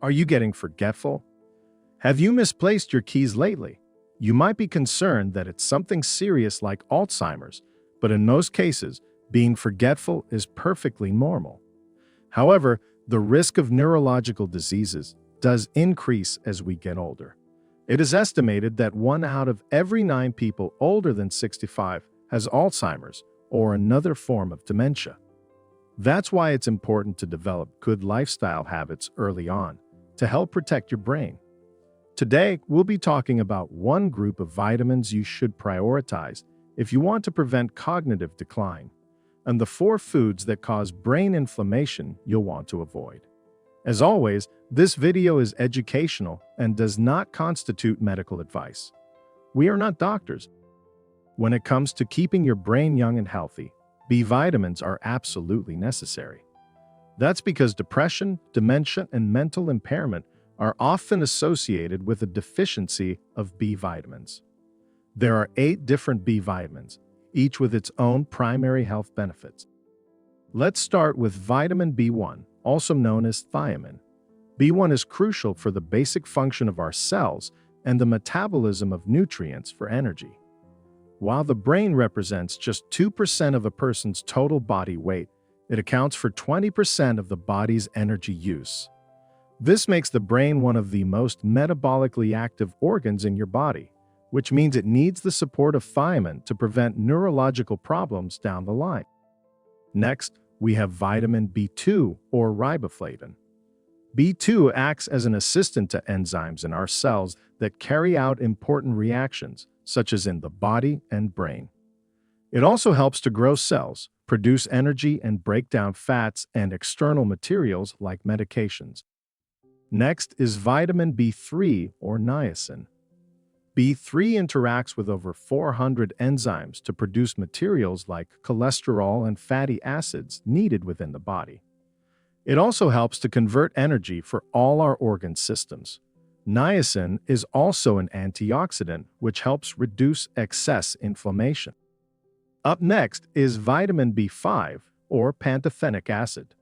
Are you getting forgetful? Have you misplaced your keys lately? You might be concerned that it's something serious like Alzheimer's, but in most cases, being forgetful is perfectly normal. However, the risk of neurological diseases does increase as we get older. It is estimated that 1 out of every 9 people older than 65 has Alzheimer's or another form of dementia. That's why it's important to develop good lifestyle habits early on to help protect your brain. Today, we'll be talking about one group of vitamins you should prioritize if you want to prevent cognitive decline, and the 4 foods that cause brain inflammation you'll want to avoid. As always, this video is educational and does not constitute medical advice. We are not doctors. When it comes to keeping your brain young and healthy, B vitamins are absolutely necessary. That's because depression, dementia, and mental impairment are often associated with a deficiency of B vitamins. There are 8 different B vitamins, each with its own primary health benefits. Let's start with vitamin B1, also known as thiamine. B1 is crucial for the basic function of our cells and the metabolism of nutrients for energy. While the brain represents just 2% of a person's total body weight, it accounts for 20% of the body's energy use. This makes the brain one of the most metabolically active organs in your body, which means it needs the support of thiamine to prevent neurological problems down the line. Next, we have vitamin B2 or riboflavin. B2 acts as an assistant to enzymes in our cells that carry out important reactions, such as in the body and brain. It also helps to grow cells, produce energy, and break down fats and external materials like medications. Next is vitamin B3 or niacin. B3 interacts with over 400 enzymes to produce materials like cholesterol and fatty acids needed within the body. It also helps to convert energy for all our organ systems. Niacin is also an antioxidant which helps reduce excess inflammation. Up next is vitamin B5 or pantothenic acid.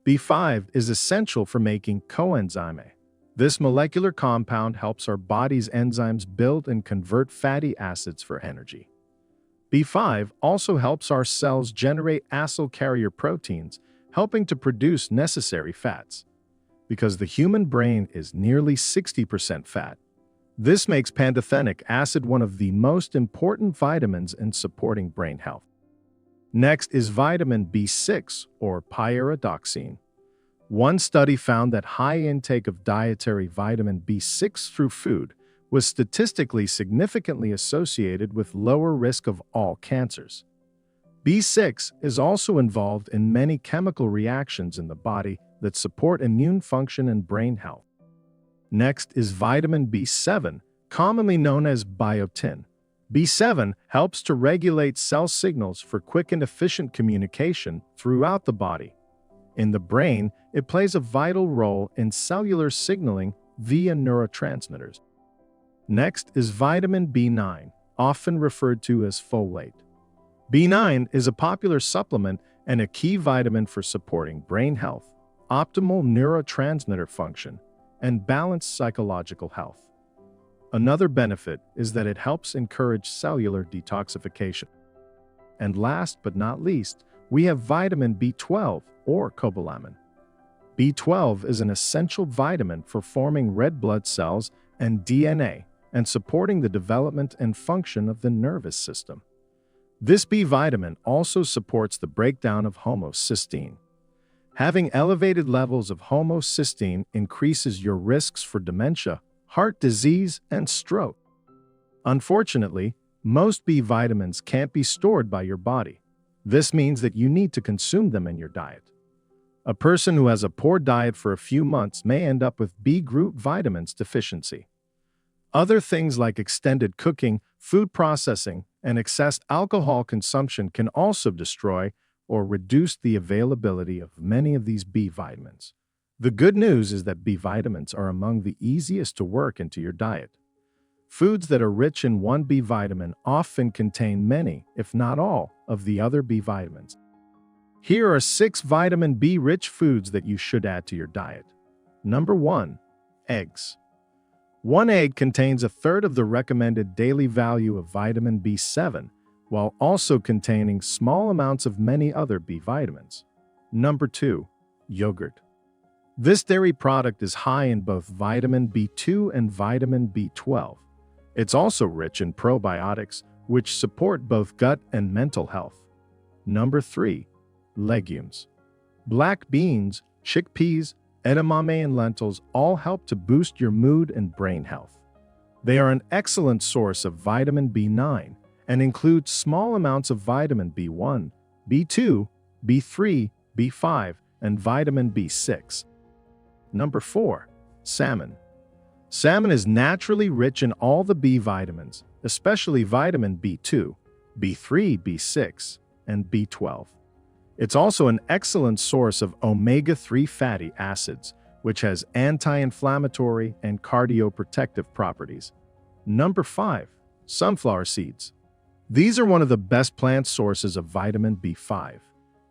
B5 is essential for making coenzyme A. This molecular compound helps our body's enzymes build and convert fatty acids for energy. B5 also helps our cells generate acyl carrier proteins, helping to produce necessary fats. Because the human brain is nearly 60% fat, this makes pantothenic acid one of the most important vitamins in supporting brain health. Next is vitamin B6 or pyridoxine. One study found that high intake of dietary vitamin B6 through food was statistically significantly associated with lower risk of all cancers. B6 is also involved in many chemical reactions in the body that support immune function and brain health. Next is vitamin B7, commonly known as biotin. B7 helps to regulate cell signals for quick and efficient communication throughout the body. In the brain, it plays a vital role in cellular signaling via neurotransmitters. Next is vitamin B9, often referred to as folate. B9 is a popular supplement and a key vitamin for supporting brain health, optimal neurotransmitter function, and balanced psychological health. Another benefit is that it helps encourage cellular detoxification. And last but not least, we have vitamin B12 or cobalamin. B12 is an essential vitamin for forming red blood cells and DNA and supporting the development and function of the nervous system. This B vitamin also supports the breakdown of homocysteine. Having elevated levels of homocysteine increases your risks for dementia, heart disease, and stroke. Unfortunately, most B vitamins can't be stored by your body. This means that you need to consume them in your diet. A person who has a poor diet for a few months may end up with B group vitamins deficiency. Other things like extended cooking, food processing, and excess alcohol consumption can also destroy or reduce the availability of many of these B vitamins. The good news is that B vitamins are among the easiest to work into your diet. Foods that are rich in one B vitamin often contain many, if not all, of the other B vitamins. Here are 6 vitamin B-rich foods that you should add to your diet. Number 1. Eggs. One egg contains a third of the recommended daily value of vitamin B7, while also containing small amounts of many other B vitamins. Number 2. Yogurt. This dairy product is high in both vitamin B2 and vitamin B12. It's also rich in probiotics, which support both gut and mental health. Number 3. Legumes. Black beans, chickpeas, edamame, and lentils all help to boost your mood and brain health. They are an excellent source of vitamin B9 and include small amounts of vitamin B1, B2, B3, B5, and vitamin B6. Number 4. Salmon. Salmon is naturally rich in all the B vitamins, especially vitamin B2, B3, B6, and B12. It's also an excellent source of omega-3 fatty acids, which has anti-inflammatory and cardioprotective properties. Number 5. Sunflower seeds. These are one of the best plant sources of vitamin B5.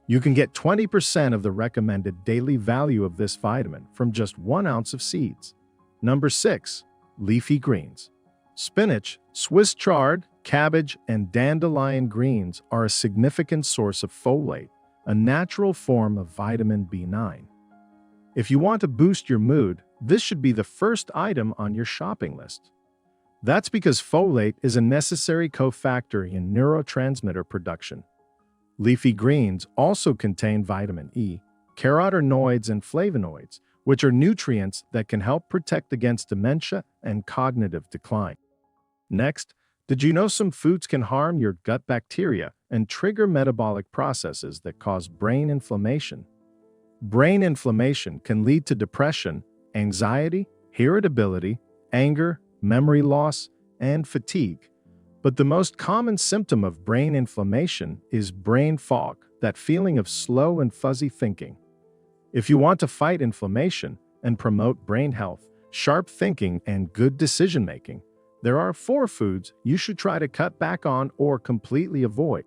You can get 20% of the recommended daily value of this vitamin from just 1 ounce of seeds. Number 6. Leafy greens. Spinach, Swiss chard, cabbage, and dandelion greens are a significant source of folate, a natural form of vitamin B9. If you want to boost your mood, this should be the first item on your shopping list. That's because folate is a necessary cofactor in neurotransmitter production. Leafy greens also contain vitamin E, carotenoids, and flavonoids, which are nutrients that can help protect against dementia and cognitive decline. Next, did you know some foods can harm your gut bacteria and trigger metabolic processes that cause brain inflammation? Brain inflammation can lead to depression, anxiety, irritability, anger, memory loss, and fatigue. But the most common symptom of brain inflammation is brain fog, that feeling of slow and fuzzy thinking. If you want to fight inflammation and promote brain health, sharp thinking, and good decision-making, there are 4 foods you should try to cut back on or completely avoid.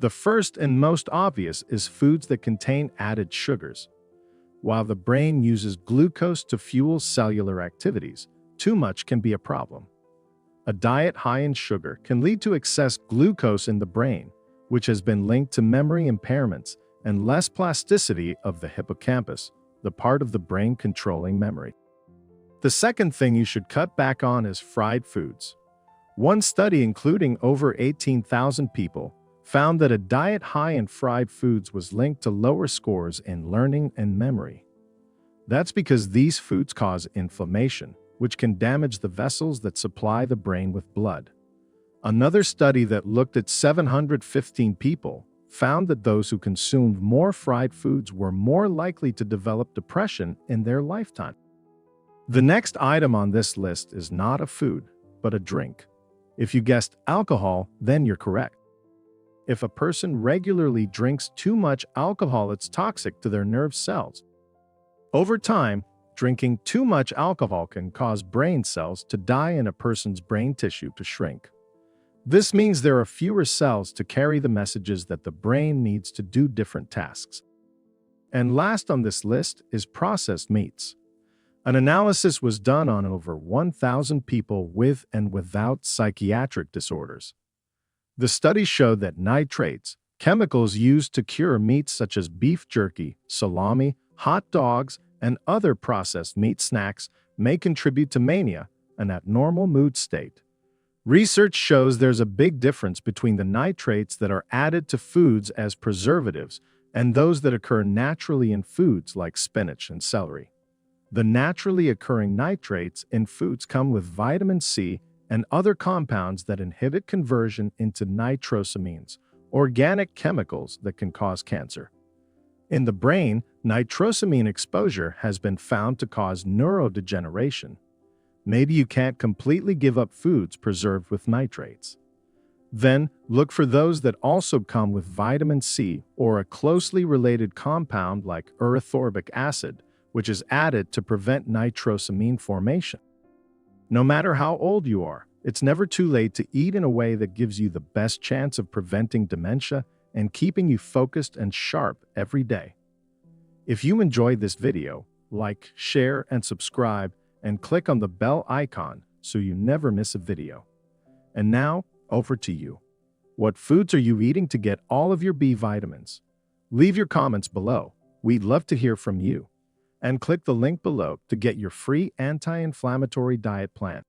The first and most obvious is foods that contain added sugars. While the brain uses glucose to fuel cellular activities, too much can be a problem. A diet high in sugar can lead to excess glucose in the brain, which has been linked to memory impairments and less plasticity of the hippocampus, the part of the brain controlling memory. The second thing you should cut back on is fried foods. One study including over 18,000 people found that a diet high in fried foods was linked to lower scores in learning and memory. That's because these foods cause inflammation, which can damage the vessels that supply the brain with blood. Another study that looked at 715 people found that those who consumed more fried foods were more likely to develop depression in their lifetime. The next item on this list is not a food, but a drink. If you guessed alcohol, then you're correct. If a person regularly drinks too much alcohol, it's toxic to their nerve cells. Over time, drinking too much alcohol can cause brain cells to die and a person's brain tissue to shrink. This means there are fewer cells to carry the messages that the brain needs to do different tasks. And last on this list is processed meats. An analysis was done on over 1,000 people with and without psychiatric disorders. The study showed that nitrates, chemicals used to cure meats such as beef jerky, salami, hot dogs, and other processed meat snacks, may contribute to mania, an abnormal mood state. Research shows there's a big difference between the nitrates that are added to foods as preservatives and those that occur naturally in foods like spinach and celery. The naturally occurring nitrates in foods come with vitamin C and other compounds that inhibit conversion into nitrosamines, organic chemicals that can cause cancer. In the brain, nitrosamine exposure has been found to cause neurodegeneration. Maybe you can't completely give up foods preserved with nitrates. Then, look for those that also come with vitamin C or a closely related compound like erythorbic acid, which is added to prevent nitrosamine formation. No matter how old you are, it's never too late to eat in a way that gives you the best chance of preventing dementia and keeping you focused and sharp every day. If you enjoyed this video, like, share, and subscribe, and click on the bell icon so you never miss a video. And now, over to you. What foods are you eating to get all of your B vitamins? Leave your comments below. We'd love to hear from you. And click the link below to get your free anti-inflammatory diet plan.